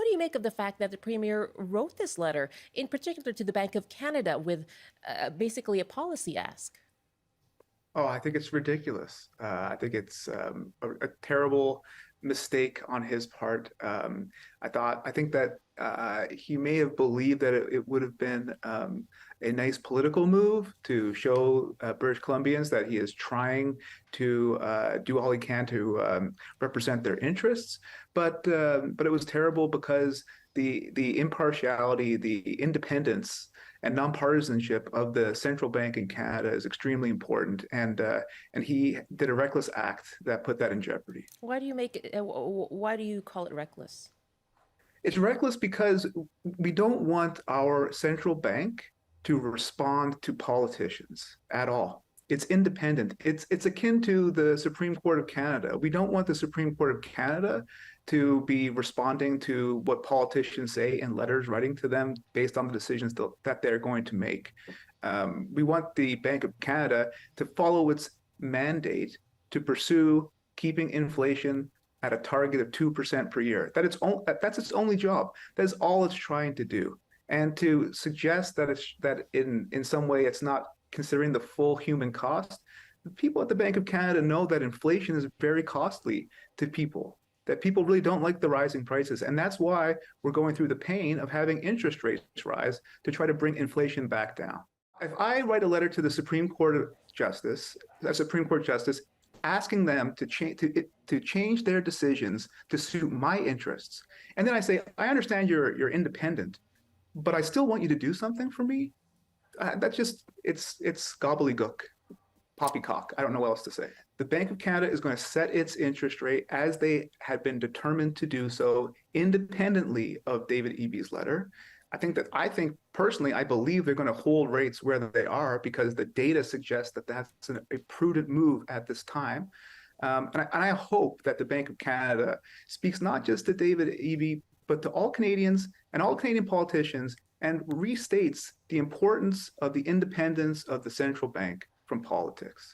do you make of the fact that the Premier wrote this letter, in particular to the Bank of Canada, with basically a policy ask? Oh, I think it's ridiculous. I think it's a terrible mistake on his part. I think that he may have believed that it would have been a nice political move to show British Columbians that he is trying to do all he can to represent their interests. But it was terrible because the impartiality, the independence and nonpartisanship of the central bank in Canada is extremely important, and he did a reckless act that put that in jeopardy. Why do you make it? Why do you call it reckless? It's reckless because we don't want our central bank to respond to politicians at all. It's independent. It's akin to the Supreme Court of Canada. We don't want the Supreme Court of Canada to be responding to what politicians say in letters writing to them based on the decisions that they're going to make. We want the Bank of Canada to follow its mandate to pursue keeping inflation at a target of 2% per year. That's its only job. That's all it's trying to do. And to suggest that in some way it's not considering the full human cost, the people at the Bank of Canada know that inflation is very costly to people, that people really don't like the rising prices. And that's why we're going through the pain of having interest rates rise to try to bring inflation back down. If I write a letter to the Supreme Court of Justice, a Supreme Court justice, asking them to change their decisions to suit my interests, and then I say, I understand you're independent, but I still want you to do something for me. That's just it's gobbledygook, poppycock. I don't know what else to say. The Bank of Canada is going to set its interest rate as they have been determined to do so, independently of David Eby's letter. I think personally, I believe they're going to hold rates where they are because the data suggests that that's a prudent move at this time. And I hope that the Bank of Canada speaks not just to David Eby, but to all Canadians and all Canadian politicians and restates the importance of the independence of the central bank from politics.